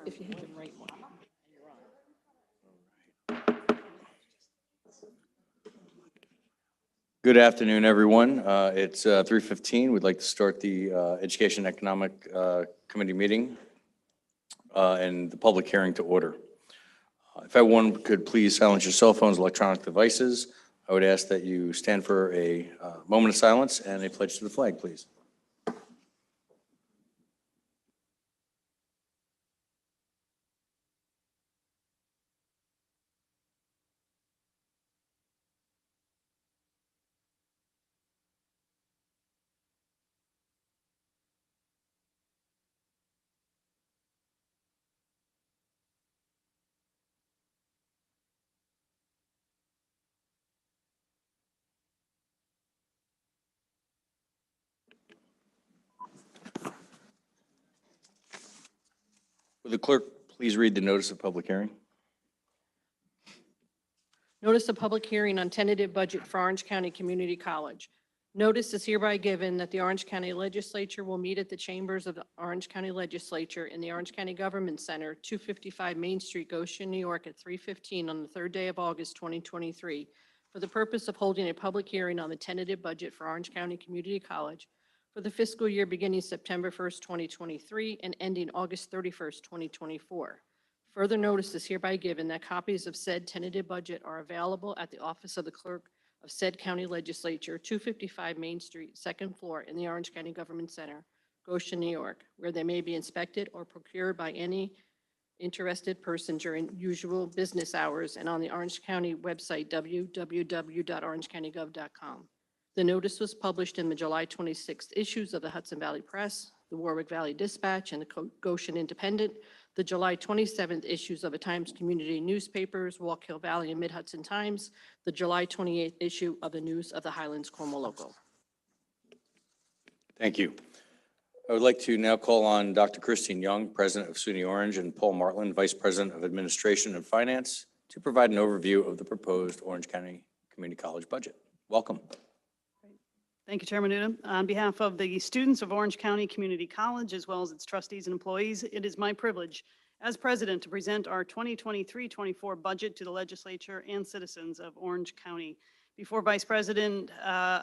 If you hit the right one. Good afternoon, everyone. It's 3:15. We'd like to start the Education and Economic Committee meeting and the public hearing to order. If everyone could please silence your cell phones, electronic devices, I would ask that you stand for a moment of silence and a pledge to the flag, please. Will the clerk please read the notice of public hearing? Notice of public hearing on tentative budget for Orange County Community College. Notice is hereby given that the Orange County Legislature will meet at the chambers of the Orange County Legislature in the Orange County Government Center, 255 Main Street, Goshen, New York, at 3:15 on the third day of August 2023, for the purpose of holding a public hearing on the tentative budget for Orange County Community College for the fiscal year beginning September 1st, 2023, and ending August 31st, 2024. Further notice is hereby given that copies of said tentative budget are available at the office of the clerk of said county legislature, 255 Main Street, second floor, in the Orange County Government Center, Goshen, New York, where they may be inspected or procured by any interested person during usual business hours, and on the Orange County website, www.orangecountygov.com. The notice was published in the July 26th issues of the Hudson Valley Press, the Warwick Valley Dispatch, and the Goshen Independent, the July 27th issues of the Times Community Newspapers, Walk-Hill Valley and Mid-Hudson Times, the July 28th issue of the News of the Highlands Cornwall Local. Thank you. I would like to now call on Dr. Christine Young, President of SUNY Orange, and Paul Martland, Vice President of Administration and Finance, to provide an overview of the proposed Orange County Community College budget. Welcome. Thank you, Chairman Newton. On behalf of the students of Orange County Community College, as well as its trustees and employees, it is my privilege as president to present our 2023-24 budget to the legislature and citizens of Orange County. Before Vice President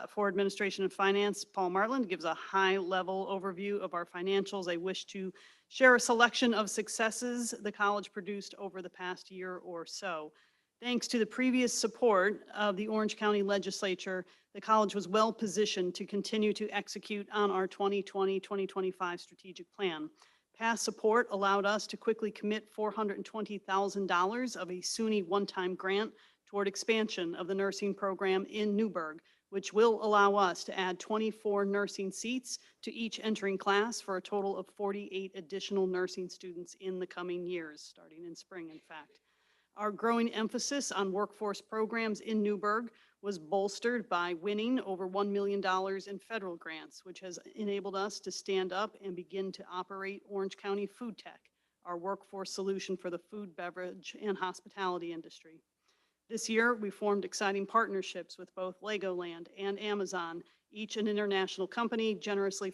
for Administration and Finance, Paul Martland, gives a high-level overview of our financials, I wish to share a selection of successes the college produced over the past year or so. Thanks to the previous support of the Orange County Legislature, the college was well positioned to continue to execute on our 2020-2025 strategic plan. Past support allowed us to quickly commit $420,000 of a SUNY one-time grant toward expansion of the nursing program in Newburgh, which will allow us to add 24 nursing seats to each entering class for a total of 48 additional nursing students in the coming years, starting in spring, in fact. Our growing emphasis on workforce programs in Newburgh was bolstered by winning over $1 million in federal grants, which has enabled us to stand up and begin to operate Orange County Food Tech, our workforce solution for the food, beverage, and hospitality industry. This year, we formed exciting partnerships with both Legoland and Amazon, each an international company generously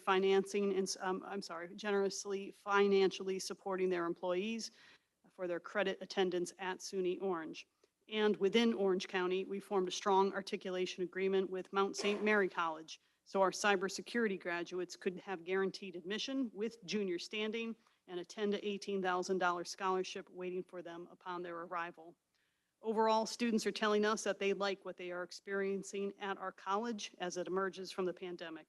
financially supporting their employees for their credit attendance at SUNY Orange. And within Orange County, we formed a strong articulation agreement with Mount St. Mary College, so our cybersecurity graduates could have guaranteed admission with junior standing and a $10,000 to $18,000 scholarship waiting for them upon their arrival. Overall, students are telling us that they like what they are experiencing at our college as it emerges from the pandemic.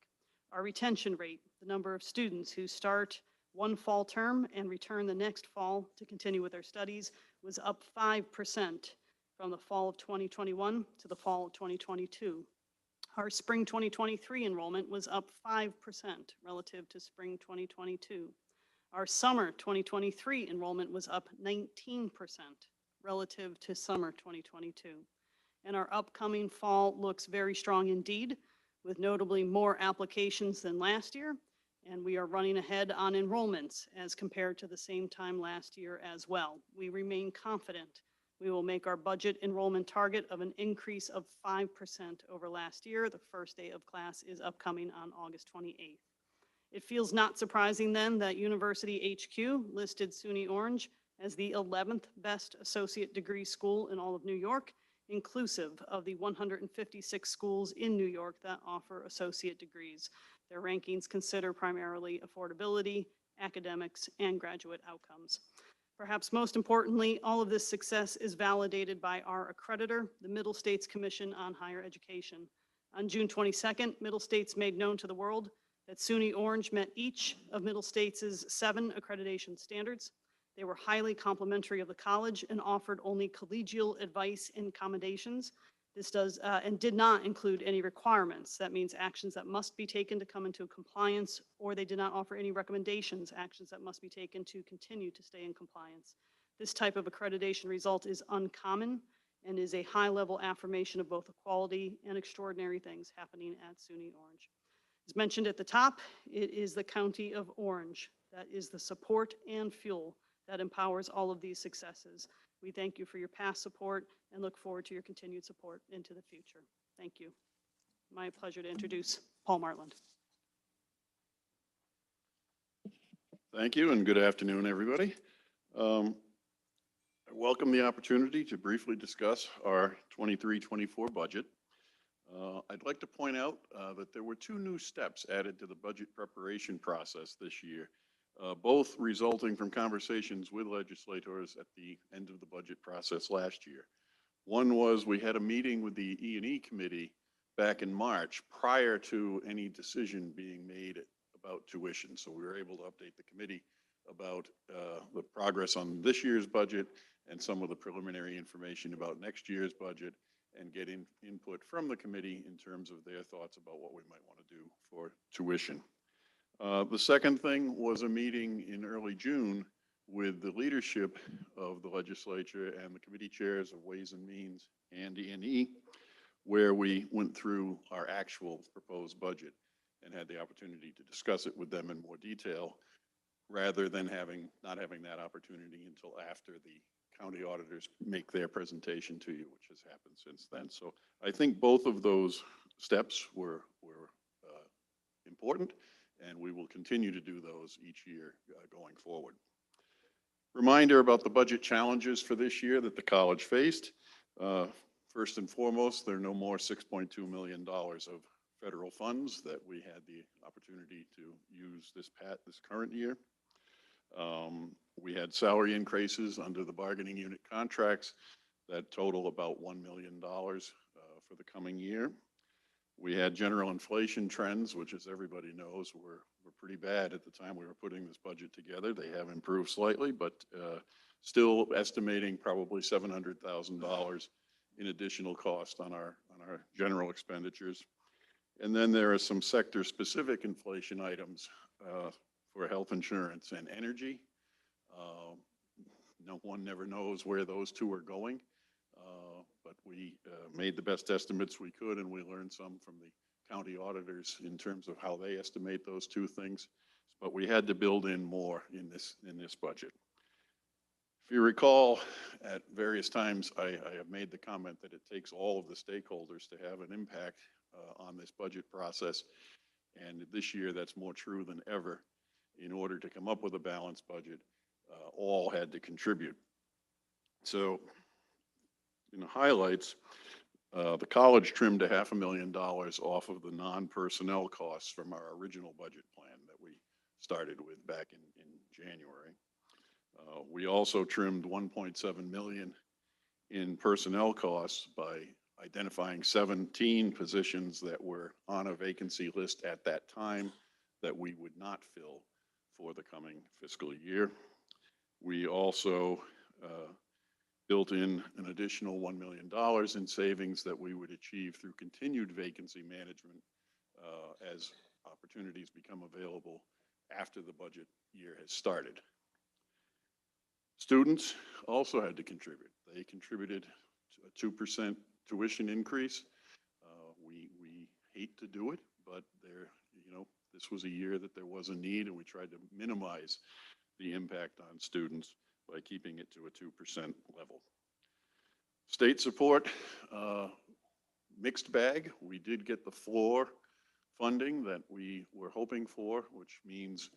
Our retention rate, the number of students who start one fall term and return the next fall to continue with their studies, was up 5% from the fall of 2021 to the fall of 2022. Our spring 2023 enrollment was up 5% relative to spring 2022. Our summer 2023 enrollment was up 19% relative to summer 2022. And our upcoming fall looks very strong indeed, with notably more applications than last year, and we are running ahead on enrollments as compared to the same time last year as well. We remain confident we will make our budget enrollment target of an increase of 5% over last year. The first day of class is upcoming on August 28th. It feels not surprising then that University HQ listed SUNY Orange as the 11th best associate degree school in all of New York, inclusive of the 156 schools in New York that offer associate degrees. Their rankings consider primarily affordability, academics, and graduate outcomes. Perhaps most importantly, all of this success is validated by our accreditor, the Middle States Commission on Higher Education. On June 22nd, Middle States made known to the world that SUNY Orange met each of Middle States' 7 accreditation standards. They were highly complimentary of the college and offered only collegial advice and accommodations. This does and did not include any requirements. That means actions that must be taken to come into compliance, or they did not offer any recommendations, actions that must be taken to continue to stay in compliance. This type of accreditation result is uncommon and is a high-level affirmation of both the quality and extraordinary things happening at SUNY Orange. As mentioned at the top, it is the County of Orange that is the support and fuel that empowers all of these successes. We thank you for your past support and look forward to your continued support into the future. Thank you. My pleasure to introduce Paul Martland. Thank you and good afternoon, everybody. I welcome the opportunity to briefly discuss our 23-24 budget. I'd like to point out that there were 2 new steps added to the budget preparation process this year, both resulting from conversations with legislators at the end of the budget process last year. One was we had a meeting with the E&E committee back in March prior to any decision being made about tuition. So we were able to update the committee about the progress on this year's budget and some of the preliminary information about next year's budget, and get input from the committee in terms of their thoughts about what we might want to do for tuition. The second thing was a meeting in early June with the leadership of the legislature and the committee chairs of Ways and Means and E&E, where we went through our actual proposed budget and had the opportunity to discuss it with them in more detail, rather than not having that opportunity until after the county auditors make their presentation to you, which has happened since then. So I think both of those steps were important, and we will continue to do those each year going forward. Reminder about the budget challenges for this year that the college faced. First and foremost, there are no more $6.2 million of federal funds that we had the opportunity to use this current year. We had salary increases under the bargaining unit contracts that total about $1 million for the coming year. We had general inflation trends, which, as everybody knows, were pretty bad at the time we were putting this budget together. They have improved slightly, but still estimating probably $700,000 in additional cost on our general expenditures. And then there are some sector-specific inflation items for health insurance and energy. No one never knows where those 2 are going, but we made the best estimates we could, and we learned some from the county auditors in terms of how they estimate those 2 things. But we had to build in more in this budget. If you recall, at various times, I have made the comment that it takes all of the stakeholders to have an impact on this budget process. And this year, that's more true than ever. In order to come up with a balanced budget, all had to contribute. So in the highlights, the college trimmed $500,000 off of the non-personnel costs from our original budget plan that we started with back in January. We also trimmed $1.7 million in personnel costs by identifying 17 positions that were on a vacancy list at that time that we would not fill for the coming fiscal year. We also built in an additional $1 million in savings that we would achieve through continued vacancy management as opportunities become available after the budget year has started. Students also had to contribute. They contributed to a 2% tuition increase. We hate to do it, but this was a year that there was a need, and we tried to minimize the impact on students by keeping it to a 2% level. State support, mixed bag. We did get the floor funding that we were hoping for, which means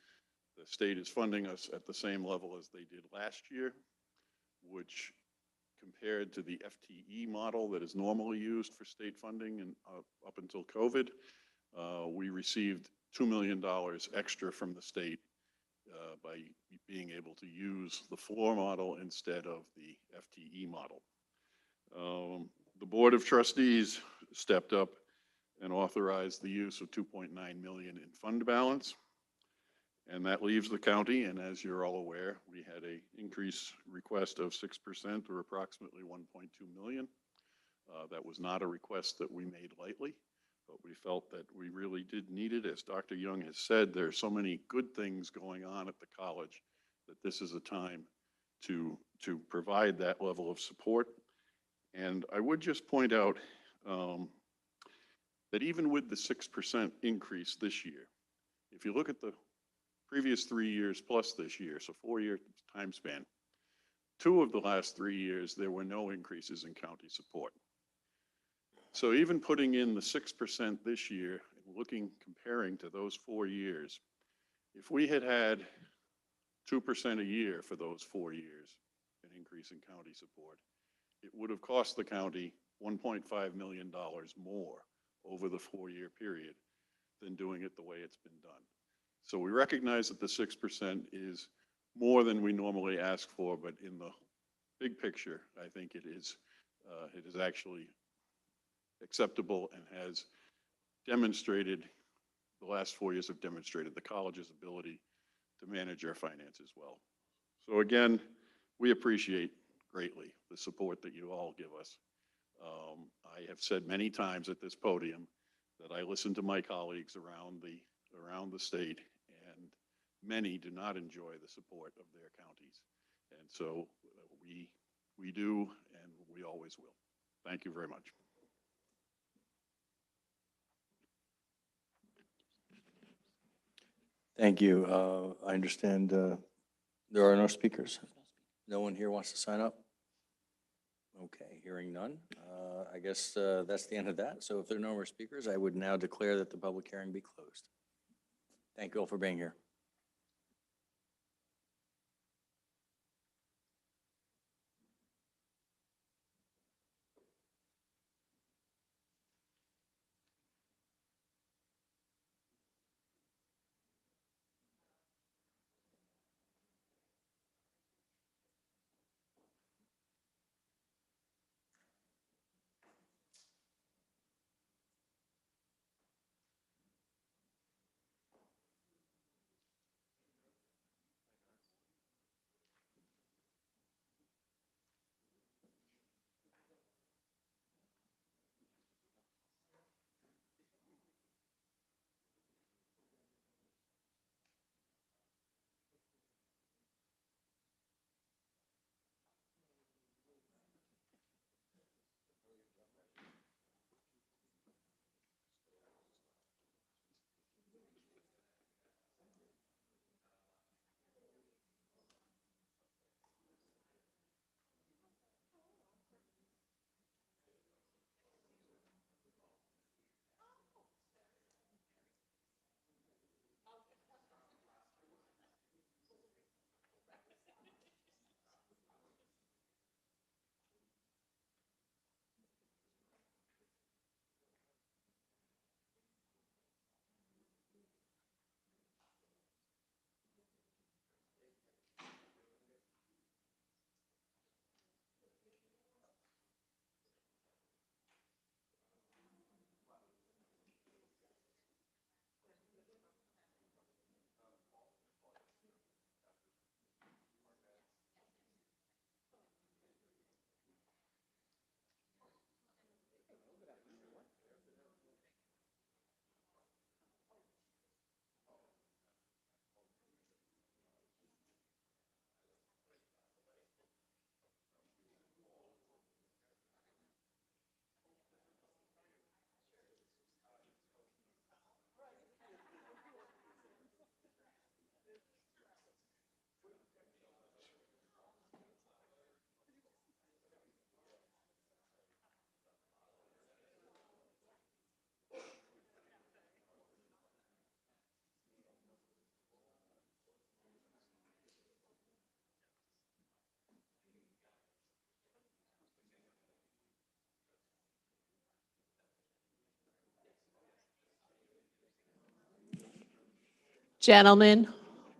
the state is funding us at the same level as they did last year, which compared to the FTE model that is normally used for state funding and up until COVID, we received $2 million extra from the state by being able to use the floor model instead of the FTE model. The Board of Trustees stepped up and authorized the use of 2.9 million in fund balance. And that leaves the county, and as you're all aware, we had an increase request of 6% or approximately 1.2 million. That was not a request that we made lightly, but we felt that we really did need it. As Dr. Young has said, there are so many good things going on at the college that this is a time to provide that level of support. And I would just point out that even with the 6% increase this year, if you look at the previous 3 years plus this year, so 4-year time span, 2 of the last 3 years, there were no increases in county support. So even putting in the 6% this year, and comparing to those 4 years, if we had had 2% a year for those 4 years, an increase in county support, it would have cost the county $1.5 million more over the 4-year period than doing it the way it's been done. So we recognize that the 6% is more than we normally ask for, but in the big picture, I think it is actually acceptable and has demonstrated, the last 4 years have demonstrated the college's ability to manage our finances well. So again, we appreciate greatly the support that you all give us. I have said many times at this podium that I listen to my colleagues around the state, and many do not enjoy the support of their counties. And so we do, and we always will. Thank you very much. Thank you. I understand there are no speakers. No one here wants to sign up? Okay, hearing none. I guess that's the end of that. So if there are no more speakers, I would now declare that the public hearing be closed. Thank you all for being here. Gentlemen,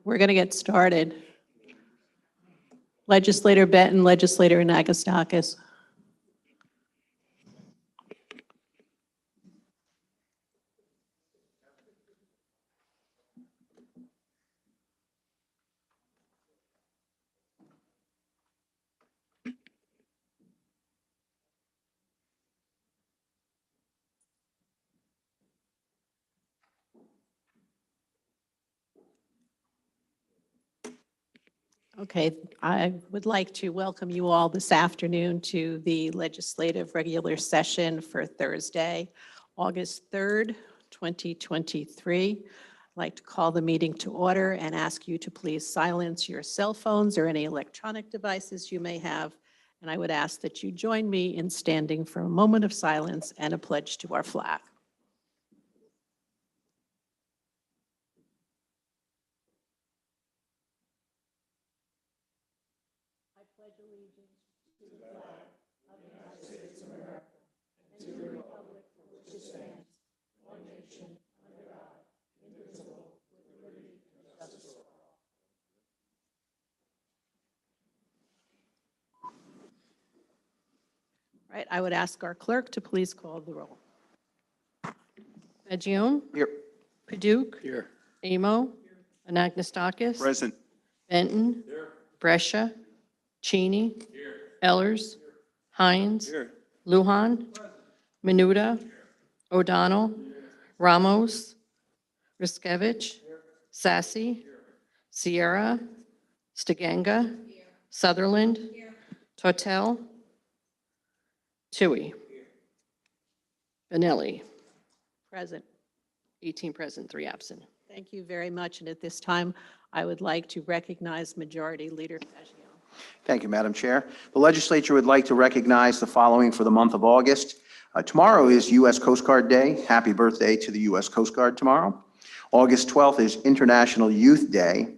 we're going to get started. Legislator Benton, Legislator Anagnestakis. Okay, I would like to welcome you all this afternoon to the legislative regular session for Thursday, August 3rd, 2023. I'd like to call the meeting to order and ask you to please silence your cell phones or any electronic devices you may have. And I would ask that you join me in standing for a moment of silence and a pledge to our flag. Right, I would ask our clerk to please call the roll. Fagion? Here. Paduk? Here. Amo? Anagnestakis? Present. Benton? Brescia? Cheney? Ellers? Hines? Here. Luhan? Menuda? O'Donnell? Ramos? Riskevich? Sassy? Sierra? Stiganga? Sutherland? Tortel? Tui? Benelli? Present. 18 present, 3 absent. Thank you very much. And at this time, I would like to recognize Majority Leader Fagion. Thank you, Madam Chair. The legislature would like to recognize the following for the month of August. Tomorrow is U.S. Coast Guard Day. Happy birthday to the U.S. Coast Guard tomorrow. August 12th is International Youth Day.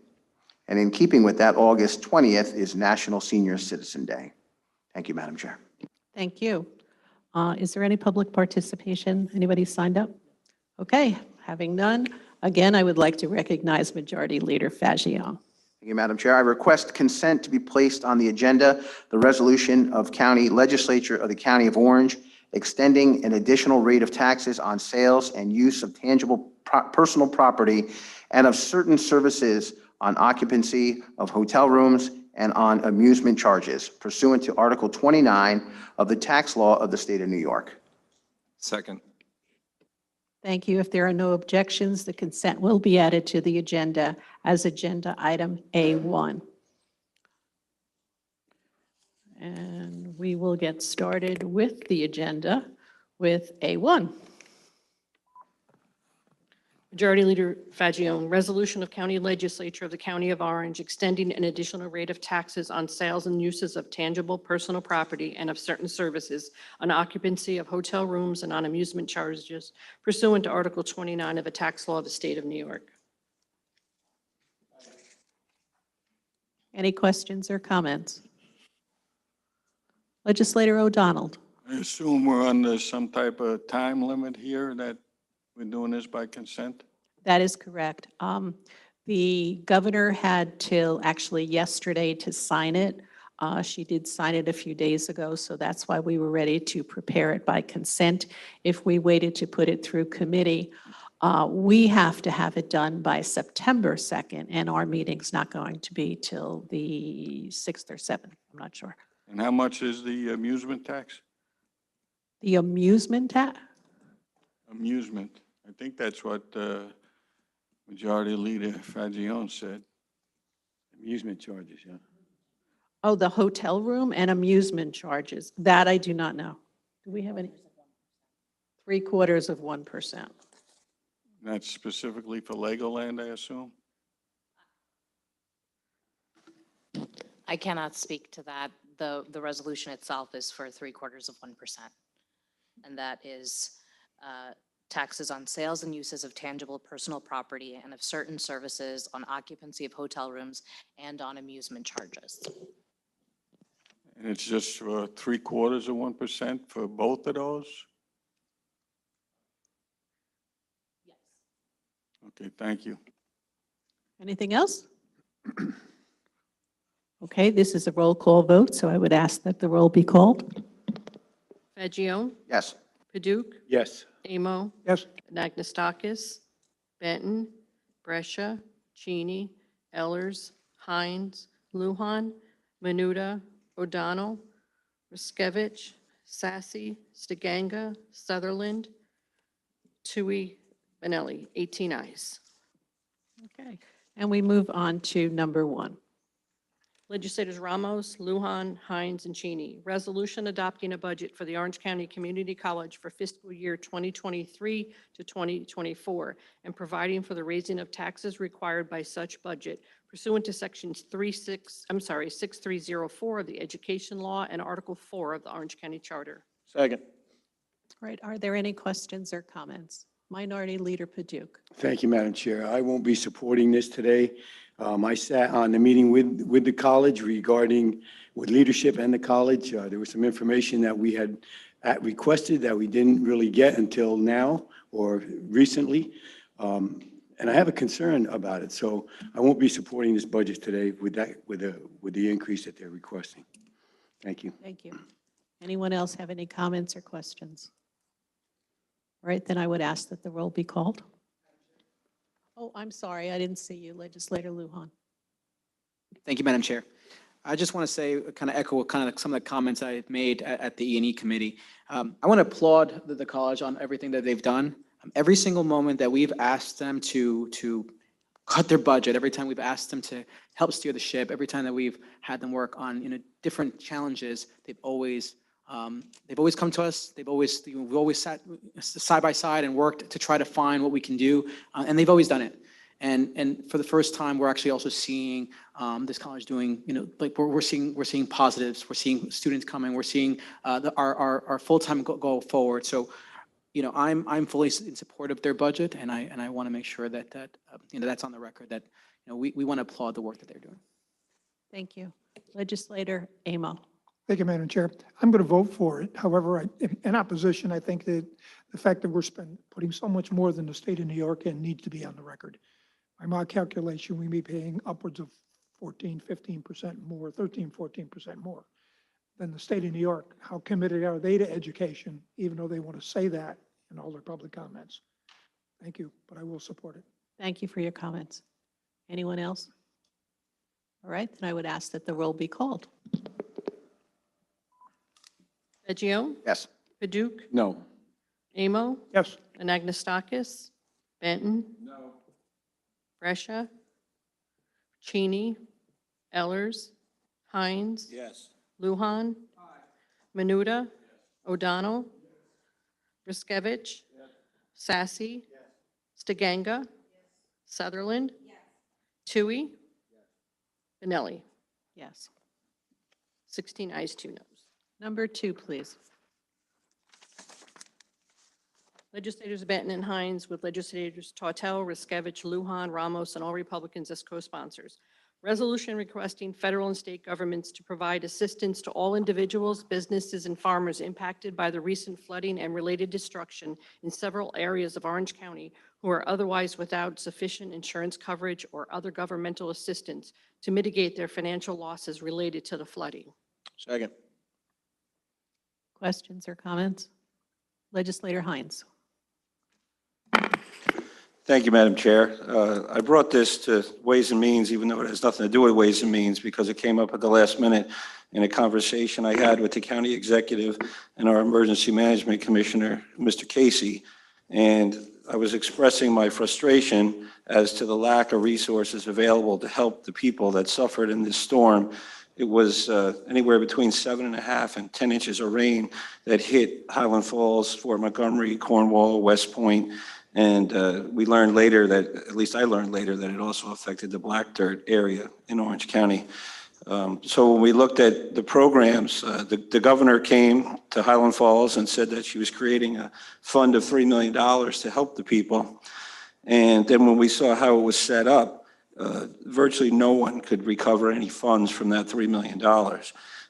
And in keeping with that, August 20th is National Senior Citizen Day. Thank you, Madam Chair. Thank you. Is there any public participation? Anybody signed up? Okay, having none, again, I would like to recognize Majority Leader Fagion. Thank you, Madam Chair. I request consent to be placed on the agenda, the resolution of County Legislature of the County of Orange extending an additional rate of taxes on sales and use of tangible personal property and of certain services on occupancy of hotel rooms and on amusement charges pursuant to Article 29 of the tax law of the state of New York. Second. Thank you. If there are no objections, the consent will be added to the agenda as agenda item A1. And we will get started with the agenda with A1. Majority Leader Fagion, resolution of County Legislature of the County of Orange extending an additional rate of taxes on sales and uses of tangible personal property and of certain services on occupancy of hotel rooms and on amusement charges pursuant to Article 29 of the tax law of the state of New York. Any questions or comments? Legislator O'Donnell. I assume we're under some type of time limit here that we're doing this by consent? That is correct. The governor had till actually yesterday to sign it. She did sign it a few days ago, so that's why we were ready to prepare it by consent. If we waited to put it through committee, we have to have it done by September 2nd, and our meeting's not going to be till the 6th or 7th. I'm not sure. And how much is the amusement tax? The amusement tax? Amusement. I think that's what Majority Leader Fagion said. Amusement charges, yeah. Oh, the hotel room and amusement charges. That I do not know. Do we have any? 0.75%. That's specifically for Legoland, I assume? I cannot speak to that. The resolution itself is for 0.75%. And that is taxes on sales and uses of tangible personal property and of certain services on occupancy of hotel rooms and on amusement charges. And it's just for 0.75% for both of those? Yes. Okay, thank you. Anything else? Okay, this is a roll call vote, so I would ask that the roll be called. Fagion? Yes. Paduk? Yes. Amo? Yes. Anagnestakis? Benton? Brescia? Cheney? Ellers? Hines? Luhan? Menuda? O'Donnell? Riskevich? Sassy? Stiganga? Sutherland? Tui? Benelli? 18 ayes. Okay, and we move on to number 1. Legislators Ramos, Lujan, Hines, and Cheney. Resolution adopting a budget for the Orange County Community College for fiscal year 2023 to 2024 and providing for the raising of taxes required by such budget pursuant to sections 6304 of the Education Law and Article 4 of the Orange County Charter. Second. All right, are there any questions or comments? Minority Leader Paduk. Thank you, Madam Chair. I won't be supporting this today. I sat on the meeting with the college regarding, with leadership and the college. There was some information that we had requested that we didn't really get until now or recently. And I have a concern about it. So I won't be supporting this budget today with the increase that they're requesting. Thank you. Thank you. Anyone else have any comments or questions? All right, then I would ask that the roll be called. Oh, I'm sorry, I didn't see you, Legislator Lujan. Thank you, Madam Chair. I just want to say, kind of echo kind of some of the comments I made at the E&E committee. I want to applaud the college on everything that they've done. Every single moment that we've asked them to cut their budget, every time we've asked them to help steer the ship, every time that we've had them work on different challenges, they've always come to us. We've always sat side by side and worked to try to find what we can do, and they've always done it. And for the first time, we're actually also seeing this college doing, like we're seeing positives. We're seeing students coming. We're seeing our full-time go forward. So, I'm fully in support of their budget, and I want to make sure that that's on the record that we want to applaud the work that they're doing. Thank you. Legislator Amo. Thank you, Madam Chair. I'm going to vote for it. However, in opposition, I think that the fact that we're putting so much more than the state of New York in needs to be on the record. By my calculation, we may be paying upwards of 15% more, 14% more than the state of New York. How committed are they to education, even though they want to say that in all their public comments? Thank you, but I will support it. Thank you for your comments. Anyone else? All right, then I would ask that the roll be called. Fagion? Yes. Paduk? No. Amo? Yes. Anagnestakis? Benton? No. Brescia? Cheney? Ellers? Hines? Yes. Lujan? Menuda? O'Donnell? Riskevich? Sassy? Stiganga? Sutherland? Tui? Benelli? Yes. 16 ayes, 2 noes. Number 2, please. Legislators Benton and Hines with legislators Tautel, Riskevich, Lujan, Ramos, and all Republicans as co-sponsors. Resolution requesting federal and state governments to provide assistance to all individuals, businesses, and farmers impacted by the recent flooding and related destruction in several areas of Orange County who are otherwise without sufficient insurance coverage or other governmental assistance to mitigate their financial losses related to the flooding. Second. Questions or comments? Legislator Hines. Thank you, Madam Chair. I brought this to Ways and Means, even though it has nothing to do with Ways and Means, because it came up at the last minute in a conversation I had with the county executive and our emergency management commissioner, Mr. Casey. And I was expressing my frustration as to the lack of resources available to help the people that suffered in this storm. It was anywhere between 7.5 and 10 inches of rain that hit Highland Falls, Fort Montgomery, Cornwall, West Point. And we learned later that, at least I learned later, that it also affected the Black Dirt area in Orange County. So when we looked at the programs, the governor came to Highland Falls and said that she was creating a fund of $3 million to help the people. And then when we saw how it was set up, virtually no one could recover any funds from that $3 million.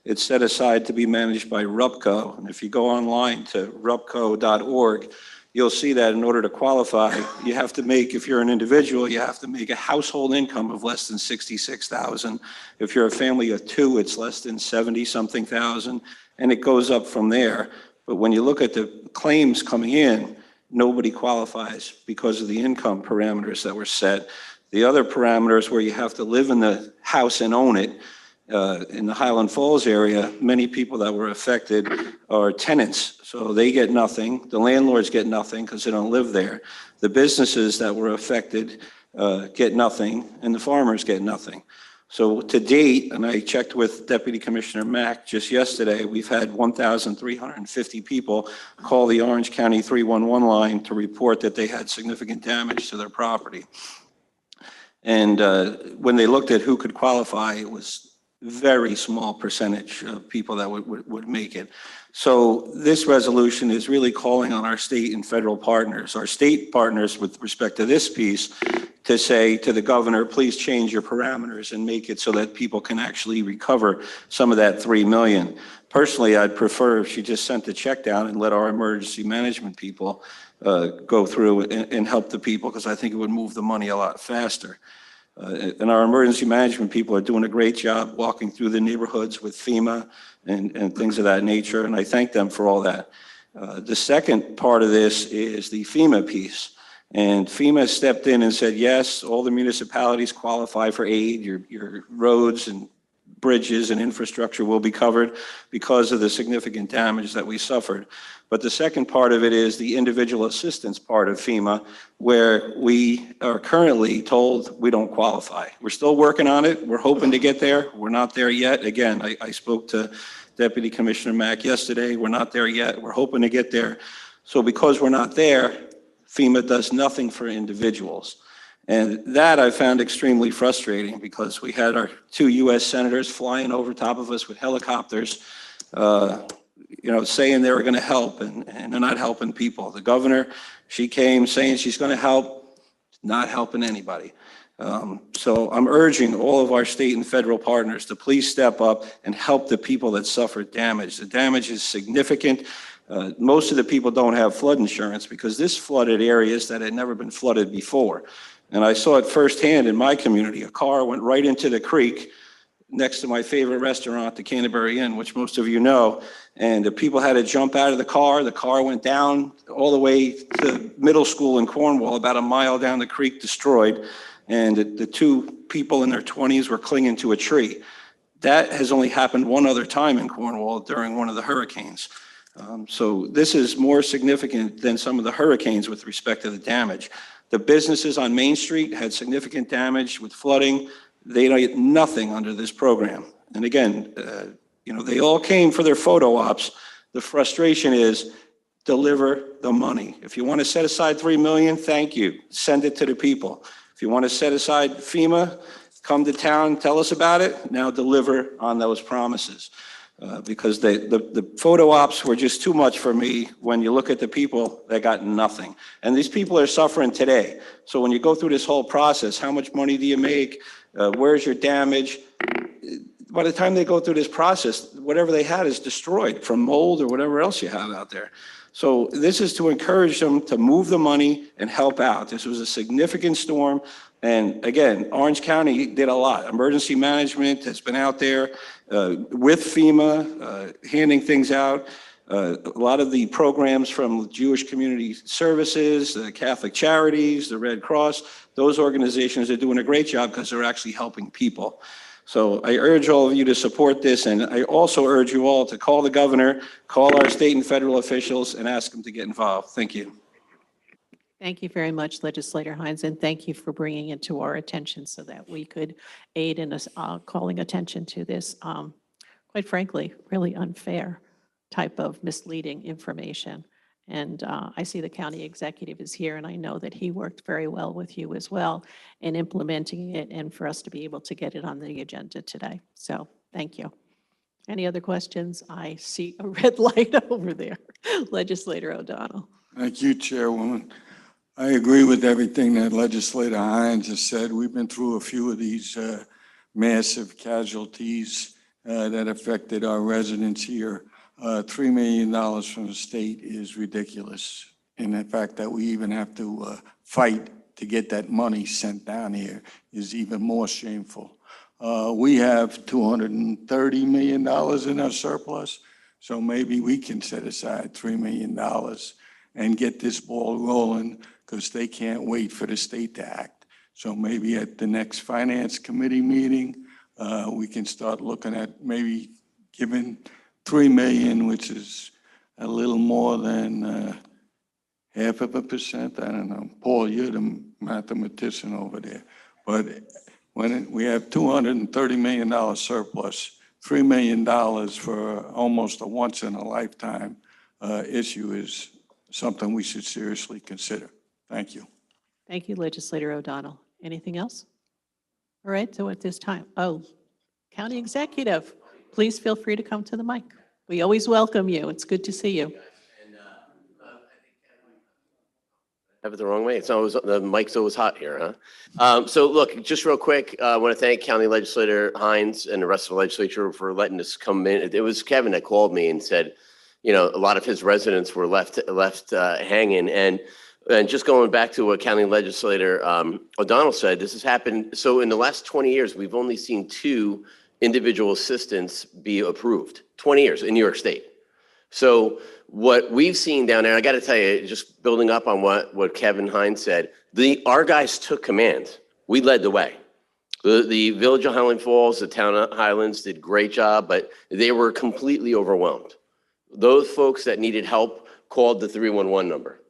It's set aside to be managed by RUPCO. And if you go online to rupco.org, you'll see that in order to qualify, you have to make, if you're an individual, you have to make a household income of less than 66,000. If you're a family of two, it's less than 70-something thousand, and it goes up from there. But when you look at the claims coming in, nobody qualifies because of the income parameters that were set. The other parameters where you have to live in the house and own it, in the Highland Falls area, many people that were affected are tenants, so they get nothing. The landlords get nothing because they don't live there. The businesses that were affected get nothing, and the farmers get nothing. So to date, and I checked with Deputy Commissioner Mack just yesterday, we've had 1,350 people call the Orange County 311 line to report that they had significant damage to their property. And when they looked at who could qualify, it was very small percentage of people that would make it. So this resolution is really calling on our state and federal partners, our state partners with respect to this piece, to say to the governor, please change your parameters and make it so that people can actually recover some of that $3 million. Personally, I'd prefer if she just sent the check down and let our emergency management people go through and help the people, because I think it would move the money a lot faster. And our emergency management people are doing a great job walking through the neighborhoods with FEMA and things of that nature, and I thank them for all that. The second part of this is the FEMA piece. And FEMA stepped in and said, yes, all the municipalities qualify for aid. Your roads and bridges and infrastructure will be covered because of the significant damage that we suffered. But the second part of it is the individual assistance part of FEMA, where we are currently told we don't qualify. We're still working on it. We're hoping to get there. We're not there yet. Again, I spoke to Deputy Commissioner Mack yesterday. We're not there yet. We're hoping to get there. So because we're not there, FEMA does nothing for individuals. And that I found extremely frustrating, because we had our 2 U.S. senators flying over top of us with helicopters, saying they were going to help, and they're not helping people. The governor, she came saying she's going to help, not helping anybody. So I'm urging all of our state and federal partners to please step up and help the people that suffered damage. The damage is significant. Most of the people don't have flood insurance because this flooded areas that had never been flooded before. And I saw it firsthand in my community. A car went right into the creek next to my favorite restaurant, the Canterbury Inn, which most of you know. And the people had to jump out of the car. The car went down all the way to middle school in Cornwall, about a mile down the creek, destroyed. And the 2 people in their 20s were clinging to a tree. That has only happened one other time in Cornwall during one of the hurricanes. So this is more significant than some of the hurricanes with respect to the damage. The businesses on Main Street had significant damage with flooding. They don't get nothing under this program. And again, they all came for their photo ops. The frustration is deliver the money. If you want to set aside $3 million, thank you. Send it to the people. If you want to set aside FEMA, come to town, tell us about it. Now deliver on those promises. Because the photo ops were just too much for me when you look at the people that got nothing. And these people are suffering today. So when you go through this whole process, how much money do you make? Where's your damage? By the time they go through this process, whatever they had is destroyed from mold or whatever else you have out there. So this is to encourage them to move the money and help out. This was a significant storm. And again, Orange County did a lot. Emergency management has been out there with FEMA, handing things out. A lot of the programs from Jewish Community Services, the Catholic Charities, the Red Cross, those organizations are doing a great job because they're actually helping people. So I urge all of you to support this, and I also urge you all to call the governor, call our state and federal officials, and ask them to get involved. Thank you. Thank you very much, Legislator Hines, and thank you for bringing it to our attention so that we could aid in us calling attention to this, quite frankly, really unfair type of misleading information. And I see the county executive is here, and I know that he worked very well with you as well in implementing it and for us to be able to get it on the agenda today. So thank you. Any other questions? I see a red light over there. Legislator O'Donnell. Thank you, Chairwoman. I agree with everything that Legislator Hines has said. We've been through a few of these massive casualties that affected our residents here. $3 million from the state is ridiculous. And the fact that we even have to fight to get that money sent down here is even more shameful. We have $230 million in our surplus, so maybe we can set aside $3 million and get this ball rolling, because they can't wait for the state to act. So maybe at the next Finance Committee meeting, we can start looking at maybe giving $3 million, which is a little more than 0.5%. I don't know. Paul, you're the mathematician over there. But when we have $230 million surplus, $3 million for almost a once-in-a-lifetime issue is something we should seriously consider. Thank you. Thank you, Legislator O'Donnell. Anything else? All right, so at this time, County Executive, please feel free to come to the mic. We always welcome you. It's good to see you. Have it the wrong way. It's always, the mic's always hot here, huh? So look, just real quick, I want to thank County Legislator Hines and the rest of the legislature for letting us come in. It was Kevin that called me and said, you know, a lot of his residents were left hanging. And just going back to what County Legislator O'Donnell said, this has happened. So in the last 20 years, we've only seen 2 individual assistants be approved. 20 years in New York State. So what we've seen down there, I got to tell you, just building up on what Kevin Hines said, our guys took command. We led the way. The Village of Highland Falls, the town of Highlands did a great job, but they were completely overwhelmed. Those folks that needed help called the 311 number.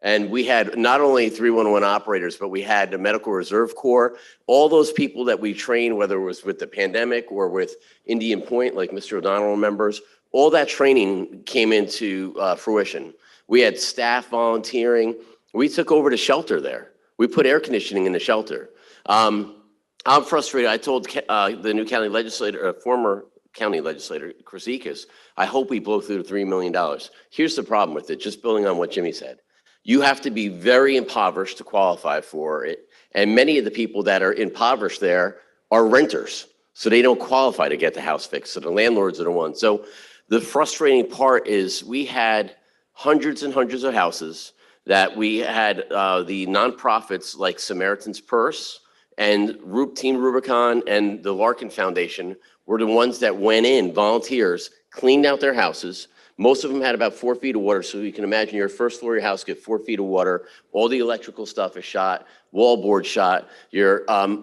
And we had not only 311 operators, but we had the Medical Reserve Corps, all those people that we trained, whether it was with the pandemic or with Indian Point, like Mr. O'Donnell remembers, all that training came into fruition. We had staff volunteering. We took over the shelter there. We put air conditioning in the shelter. I'm frustrated. I told the new county legislator, former county legislator, Chris Ekus, I hope we blow through the $3 million. Here's the problem with it, just building on what Jimmy said. You have to be very impoverished to qualify for it. And many of the people that are impoverished there are renters. So they don't qualify to get the house fixed. So the landlords are the ones. So the frustrating part is we had hundreds and hundreds of houses that we had the nonprofits like Samaritan's Purse and Team Rubicon and the Larkin Foundation were the ones that went in, volunteers, cleaned out their houses. Most of them had about 4 feet of water, so you can imagine your first floor of your house get 4 feet of water. All the electrical stuff is shot, wallboard shot.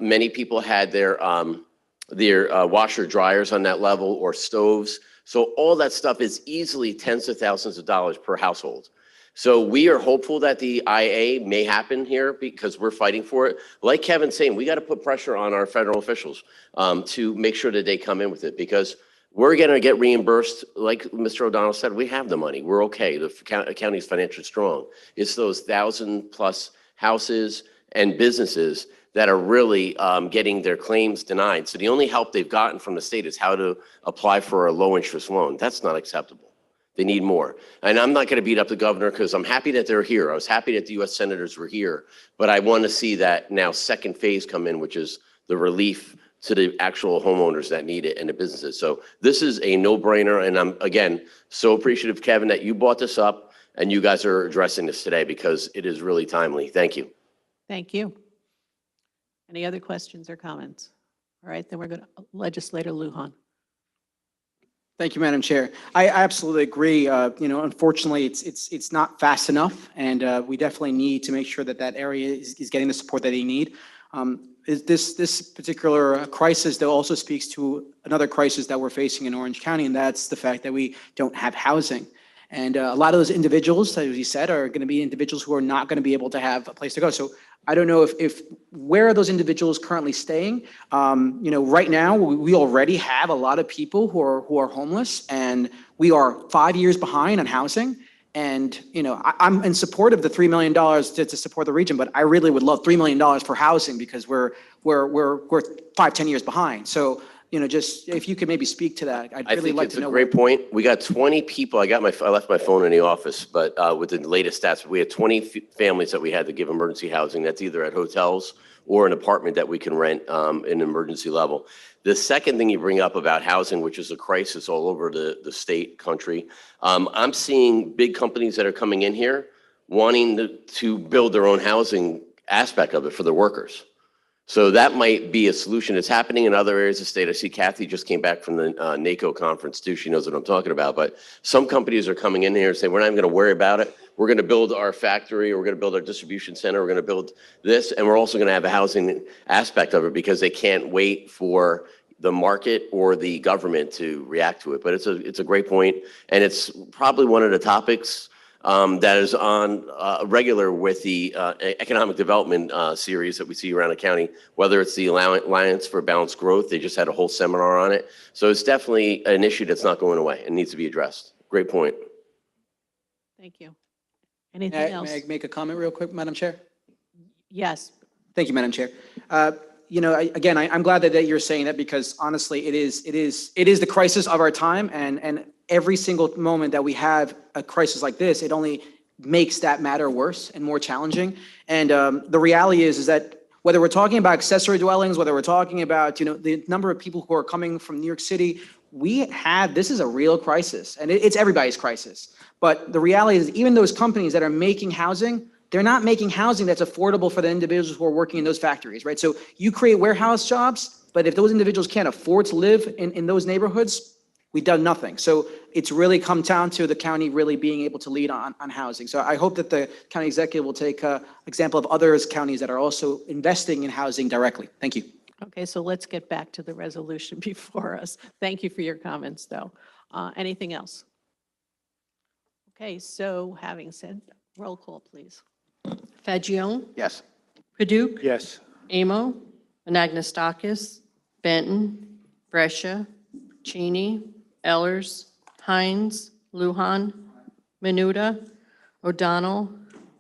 Many people had their washer dryers on that level or stoves. So all that stuff is easily tens of thousands of dollars per household. So we are hopeful that the IA may happen here because we're fighting for it. Like Kevin's saying, we got to put pressure on our federal officials to make sure that they come in with it, because we're going to get reimbursed. Like Mr. O'Donnell said, we have the money. We're okay. The county is financially strong. It's those 1,000+ houses and businesses that are really getting their claims denied. So the only help they've gotten from the state is how to apply for a low interest loan. That's not acceptable. They need more. And I'm not going to beat up the governor because I'm happy that they're here. I was happy that the U.S. senators were here, but I want to see that now second phase come in, which is the relief to the actual homeowners that need it and the businesses. So this is a no-brainer. And I'm, again, so appreciative, Kevin, that you brought this up and you guys are addressing this today because it is really timely. Thank you. Thank you. Any other questions or comments? All right, then we're going to Legislator Lujan. Thank you, Madam Chair. I absolutely agree. Unfortunately, it's not fast enough, and we definitely need to make sure that that area is getting the support that they need. This particular crisis, though, also speaks to another crisis that we're facing in Orange County, and that's the fact that we don't have housing. And a lot of those individuals, as you said, are going to be individuals who are not going to be able to have a place to go. So I don't know if where are those individuals currently staying? Right now we already have a lot of people who are homeless, and we are 5 years behind on housing. And I'm in support of the $3 million to support the region, but I really would love $3 million for housing because we're 5-10 years behind. So just if you could maybe speak to that, I'd really like to know. I think it's a great point. We got 20 people. I left my phone in the office, but with the latest stats, we had 20 families that we had to give emergency housing. That's either at hotels or an apartment that we can rent in emergency level. The second thing you bring up about housing, which is a crisis all over the state, country, I'm seeing big companies that are coming in here wanting to build their own housing aspect of it for their workers. So that might be a solution. It's happening in other areas of the state. I see Kathy just came back from the NACO conference too. She knows what I'm talking about. But some companies are coming in here and saying, we're not even going to worry about it. We're going to build our factory, or we're going to build our distribution center. We're going to build this, and we're also going to have a housing aspect of it because they can't wait for the market or the government to react to it. But it's a great point, and it's probably one of the topics that is on regular with the economic development series that we see around the county, whether it's the Alliance for Balanced Growth. They just had a whole seminar on it. So it's definitely an issue that's not going away and needs to be addressed. Great point. Thank you. Anything else? May I make a comment real quick, Madam Chair? Yes. Thank you, Madam Chair. Again, I'm glad that you're saying that, because honestly, it is the crisis of our time, and every single moment that we have a crisis like this, it only makes that matter worse and more challenging. And the reality is that whether we're talking about accessory dwellings, whether we're talking about the number of people who are coming from New York City, this is a real crisis, and it's everybody's crisis. But the reality is, even those companies that are making housing, they're not making housing that's affordable for the individuals who are working in those factories, right? So you create warehouse jobs, but if those individuals can't afford to live in those neighborhoods, we've done nothing. So it's really come down to the county really being able to lead on housing. So I hope that the county executive will take an example of other counties that are also investing in housing directly. Thank you. Okay, so let's get back to the resolution before us. Thank you for your comments, though. Anything else? Okay, so having said, roll call, please. Fagion? Yes. Paduk? Yes. Amo? Anagnestakis? Benton? Brescia? Cheney? Ellers? Hines? Lujan? Menuda? O'Donnell?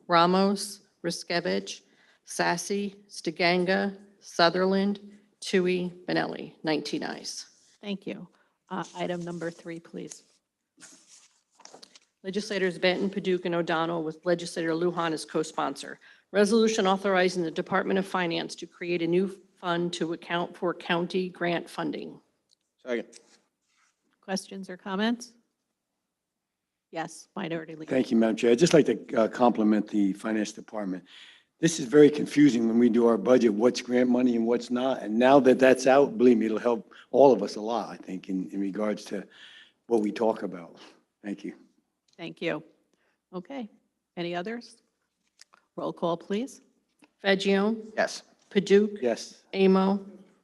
Ramos? Riskevich? Sassy? Stiganga? Sutherland? Tui? Benelli? 19 ayes. Thank you. Item number 3, please. Legislators Benton, Paduk, and O'Donnell, with Legislator Lujan as co-sponsor. Resolution authorizing the Department of Finance to create a new fund to account for county grant funding. Second. Questions or comments? Yes, Minority Leader. Thank you, Madam Chair. I'd just like to compliment the Finance Department. This is very confusing when we do our budget, what's grant money and what's not. And now that that's out, believe me, it'll help all of us a lot, I think, in regards to what we talk about. Thank you. Thank you. Okay, any others? Roll call, please. Fagion? Yes. Paduk? Yes. Amo?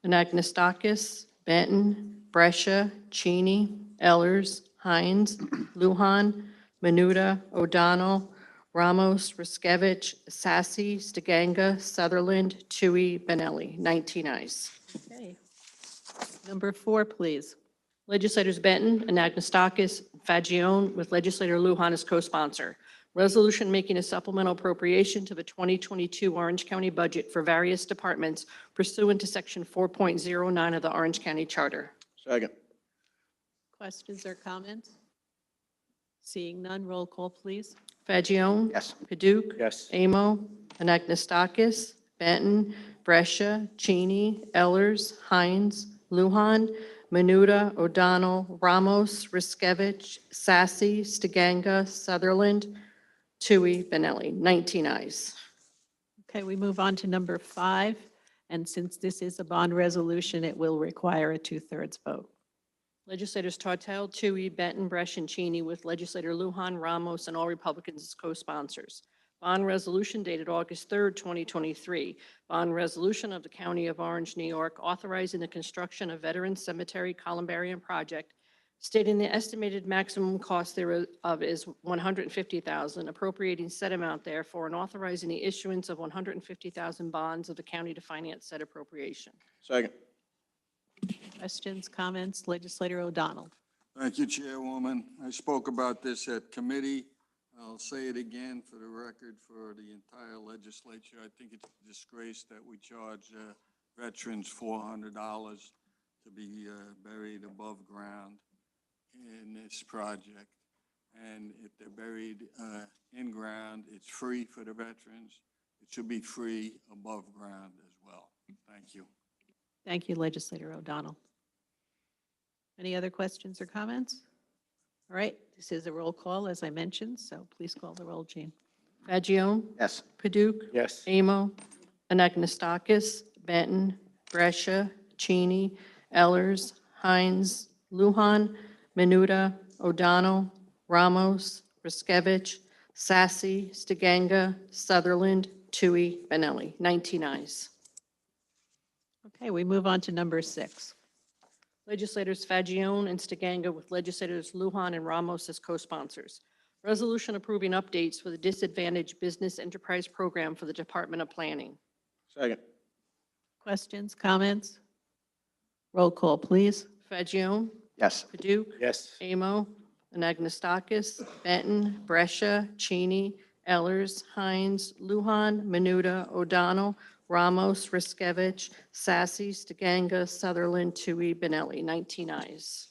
Anagnestakis? Benton? Brescia? Cheney? Ellers? Hines? Lujan? Menuda? O'Donnell? Ramos? Riskevich? Sassy? Stiganga? Sutherland? Tui? Benelli? 19 ayes. Okay. Number 4, please. Legislators Benton, Anagnestakis, Fagion, with Legislator Lujan as co-sponsor. Resolution making a supplemental appropriation to the 2022 Orange County budget for various departments pursuant to Section 4.09 of the Orange County Charter. Second. Questions or comments? Seeing none, roll call, please. Fagion? Yes. Paduk? Yes. Amo? Anagnestakis? Benton? Brescia? Cheney? Ellers? Hines? Lujan? Menuda? O'Donnell? Ramos? Riskevich? Sassy? Stiganga? Sutherland? Tui? Benelli? 19 ayes. Okay, we move on to number 5. And since this is a bond resolution, it will require a 2/3 vote. Legislators Tartel, Tui, Benton, Brescia, and Cheney, with Legislator Lujan, Ramos, and all Republicans as co-sponsors. Bond resolution dated August 3rd, 2023. Bond resolution of the County of Orange, New York, authorizing the construction of Veterans Cemetery Columbarium project, stating the estimated maximum cost thereof is $150,000, appropriating said amount therefore, and authorizing the issuance of 150,000 bonds of the county to finance said appropriation. Second. Questions, comments? Legislator O'Donnell. Thank you, Chairwoman. I spoke about this at committee. I'll say it again for the record for the entire legislature. I think it's a disgrace that we charge veterans $400 to be buried above ground in this project. And if they're buried in ground, it's free for the veterans. It should be free above ground as well. Thank you. Thank you, Legislator O'Donnell. Any other questions or comments? All right, this is a roll call, as I mentioned, so please call the roll, Jean. Fagion? Yes. Paduk? Yes. Amo? Anagnestakis? Benton? Brescia? Cheney? Ellers? Hines? Luhan? Menuda? O'Donnell? Ramos? Riskevich? Sassy? Stiganga? Sutherland? Tui? Benelli. 19 ayes. Okay, we move on to number 6. Legislators Fagion and Stiganga with legislators Lujan and Ramos as co-sponsors. Resolution approving updates for the Disadvantaged Business Enterprise Program for the Department of Planning. Second. Questions, comments? Roll call, please. Fagion? Yes. Paduk? Yes. Amo? Anagnestakis? Benton? Brescia? Cheney? Ellers? Hines? Lujan? Menuda? O'Donnell? Ramos? Riskevich? Sassy? Stiganga? Sutherland? Tui? Benelli. 19 ayes.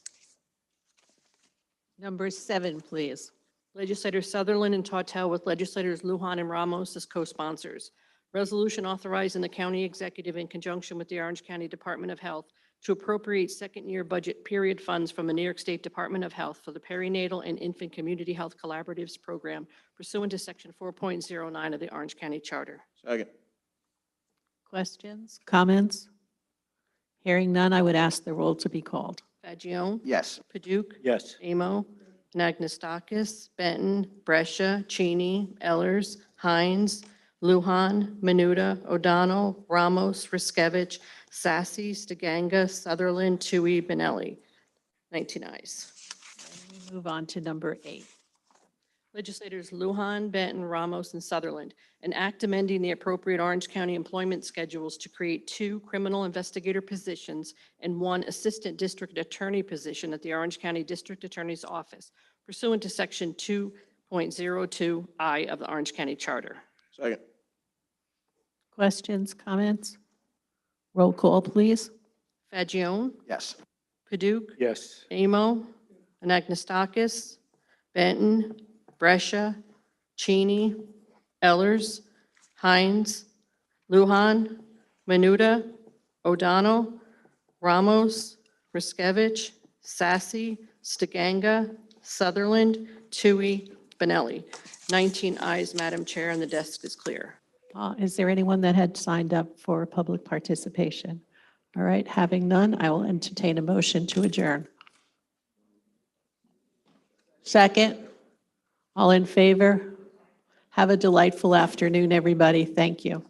Number 7, please. Legislators Sutherland and Tautel with legislators Lujan and Ramos as co-sponsors. Resolution authorizing the county executive in conjunction with the Orange County Department of Health to appropriate second-year budget period funds from the New York State Department of Health for the Perinatal and Infant Community Health Collaboratives Program pursuant to Section 4.09 of the Orange County Charter. Second. Questions, comments? Hearing none, I would ask the roll to be called. Fagion? Yes. Paduk? Yes. Amo? Anagnestakis? Benton? Brescia? Cheney? Ellers? Hines? Lujan? Menuda? O'Donnell? Ramos? Riskevich? Sassy? Stiganga? Sutherland? Tui? Benelli. 19 ayes. We move on to number 8. Legislators Lujan, Benton, Ramos, and Sutherland, an act amending the appropriate Orange County employment schedules to create 2 criminal investigator positions and 1 assistant district attorney position at the Orange County District Attorney's Office pursuant to Section 2.02I of the Orange County Charter. Second. Questions, comments? Roll call, please. Fagion? Yes. Paduk? Yes. Amo? Anagnestakis? Benton? Brescia? Cheney? Ellers? Hines? Lujan? Menuda? O'Donnell? Ramos? Riskevich? Sassy? Stiganga? Sutherland? Tui? Benelli. 19 ayes, Madam Chair, and the desk is clear. Is there anyone that had signed up for public participation? All right, having none, I will entertain a motion to adjourn. Second? All in favor? Have a delightful afternoon, everybody. Thank you.